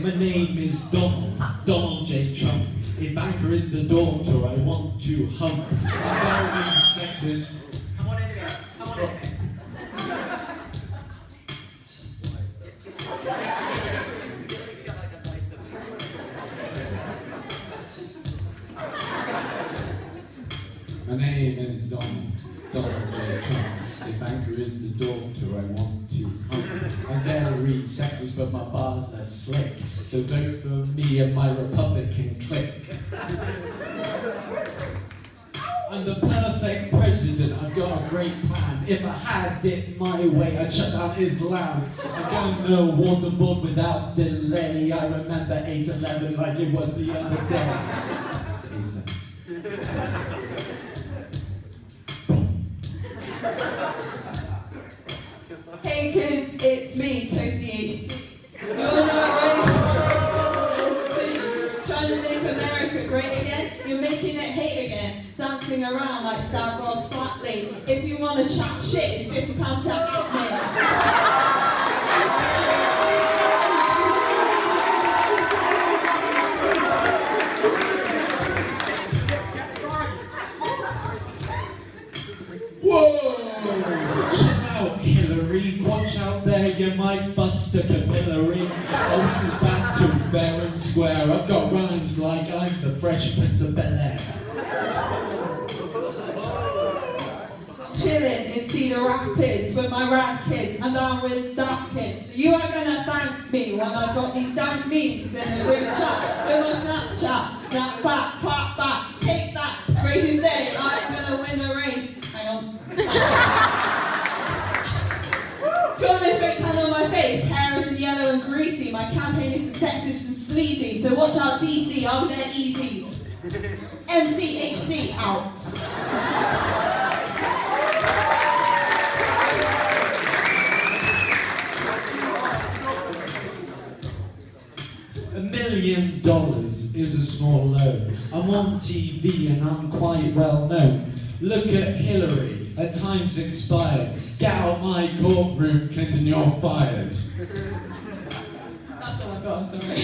My name is Donald J. Trump. Ivanka is the daughter I want to hump. I'm very sexist. Come on in here. Come on in here. My name is Donald J. Trump. Ivanka is the daughter I want to hump. I'm very sexist, but my bars are slick. So vote for me and my Republican clique. I'm the perfect president, I've got a great plan. If I had it my way, I'd shut down Islam. I'm going no waterboard without delay. I remember 8/11 like it was the other day. Hey kids, it's me, Toasty HT. You're not ready for trying to make America great again? You're making it hate again. Dancing around like Stavros Flatley. If you want to chat shit, it's £50 to out me. Watch out there, you might bust a capillary. Oh, it's back to fair and square. I've got rhymes like I'm the Fresh Prince of Bel-Air. Chilling in Cedar Rapids with my rap kids. I'm down with dark kids. You are gonna thank me when I drop these damn memes in the group chat. With my Snapchat. Now back, take that. Greatest day, I'm gonna win the race. Hang on. Got no fake tan on my face, hair is in yellow and greasy. My campaign is sexist and sleazy, so watch out DC, I'll be there easy. MCHD out. $1 million is a small loan. I'm on TV and I'm quite well known. Look at Hillary, her time's expired. Get out my courtroom, Clinton, you're fired. That's all I've got, I'm sorry.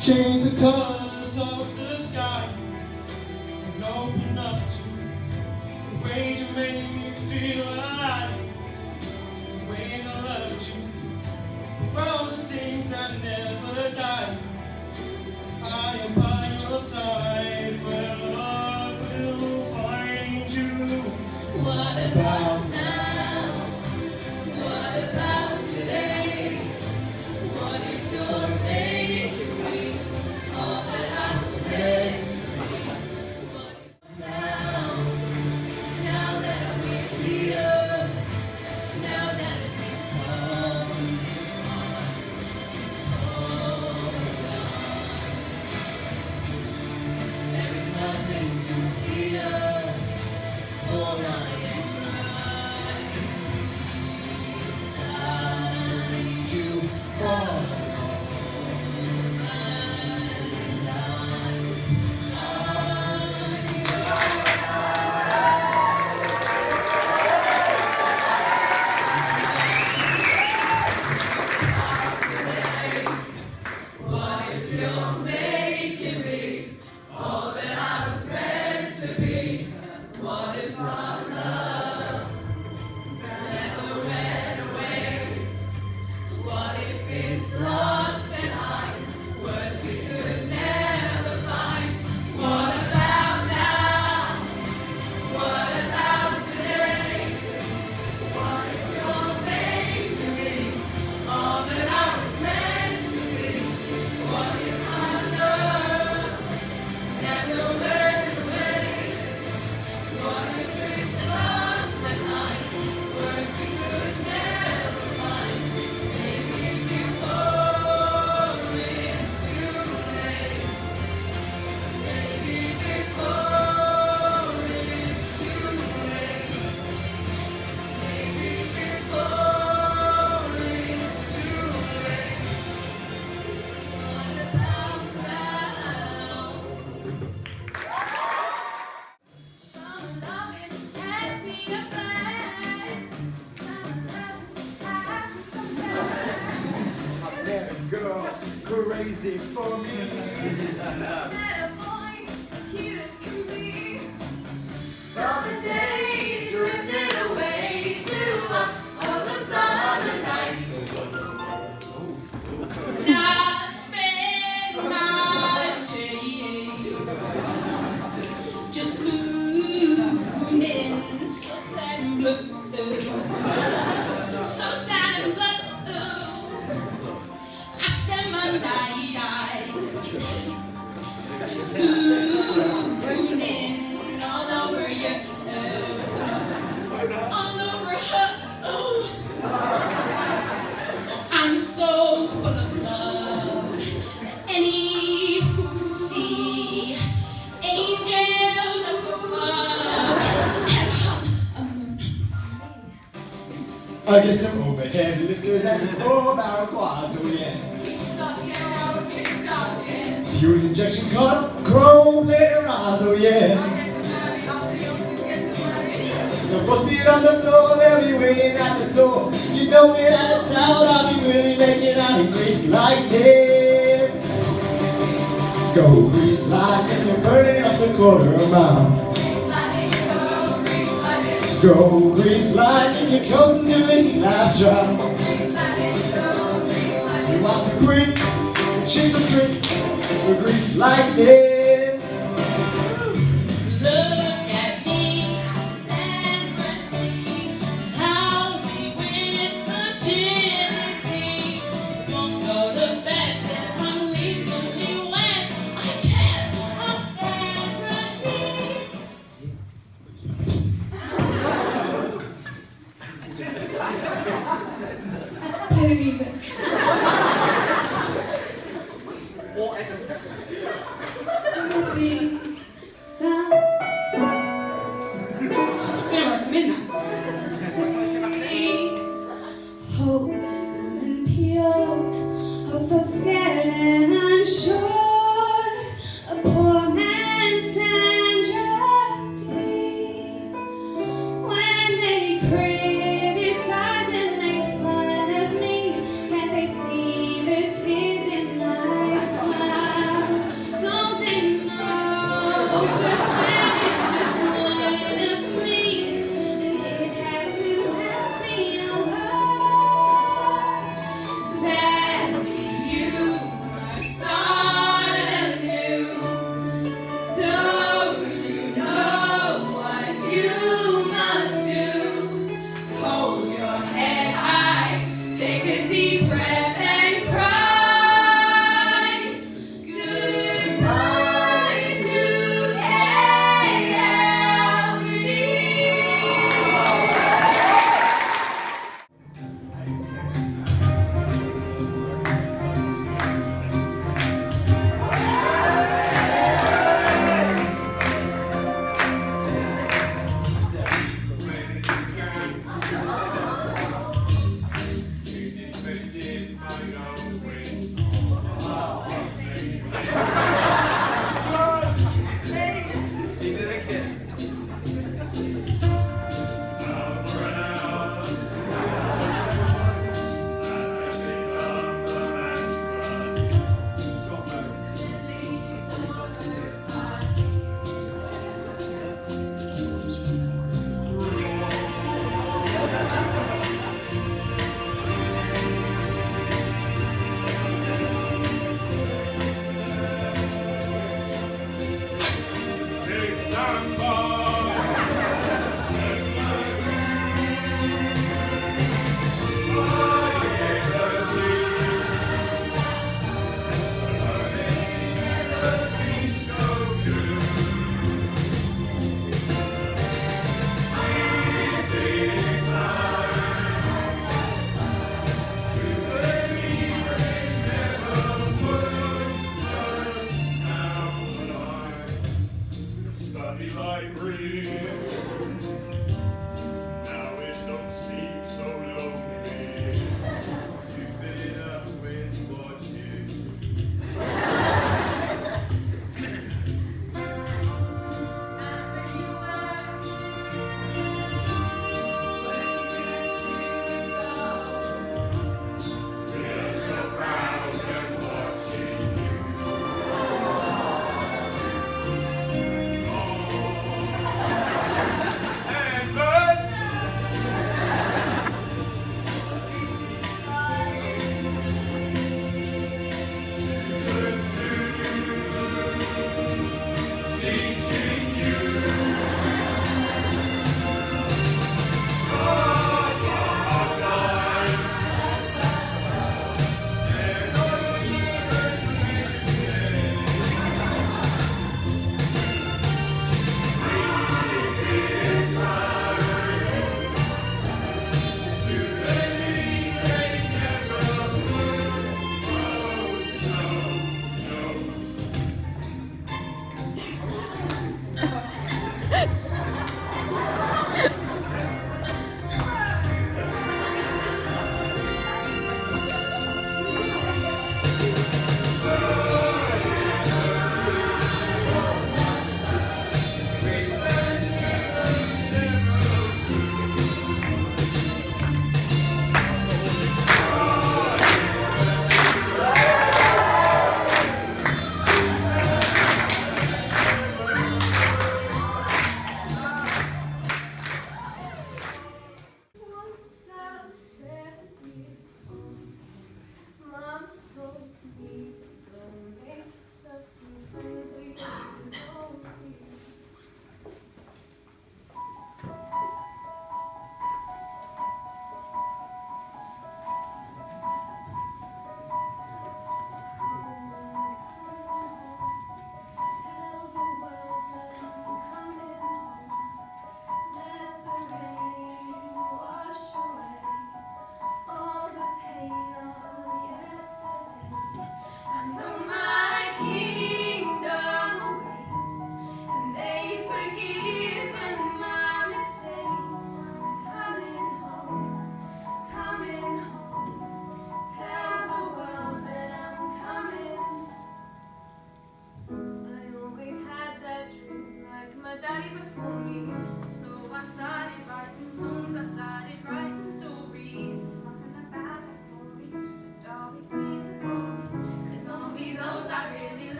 Change the colors of the sky and open up to the ways you make me feel alive, the ways I loved you, for all the things that never die. I am by your side where love will find you. What about now? What about today? What if you're making me all that I was meant to be? What if now that we're here, now that we've come this far, just hold on. There is nothing to fear, for I am right beside you for all my life. What if you're making me all that I was meant to be? What if our love never went away? What if it's lost behind words we could never find? What about now? What about today? What if you're making me all that I was meant to be? What if our love never went away? What if it's lost behind words we could never find? Maybe before it's too late. Maybe before it's too late. Maybe before it's too late. What about now? Some loving can't be a place. Some loving has some place. That girl crazy for me. Let a boy cute as can be. Summer days drifting away. I get some overhead lifters and some 4-barrel quads, oh yeah. Fuel injection cut, chrome plated rods, oh yeah. The boss beat on the floor, they'll be waiting at the door. You know it out of town, I'll be really making out of grease lightning. Go grease lightning, you're burning up the quarter mile. Go grease lightning, you're coasting to the heat lap drop. You watch the creek, the chicks are straight, we're grease lightning. Play the music.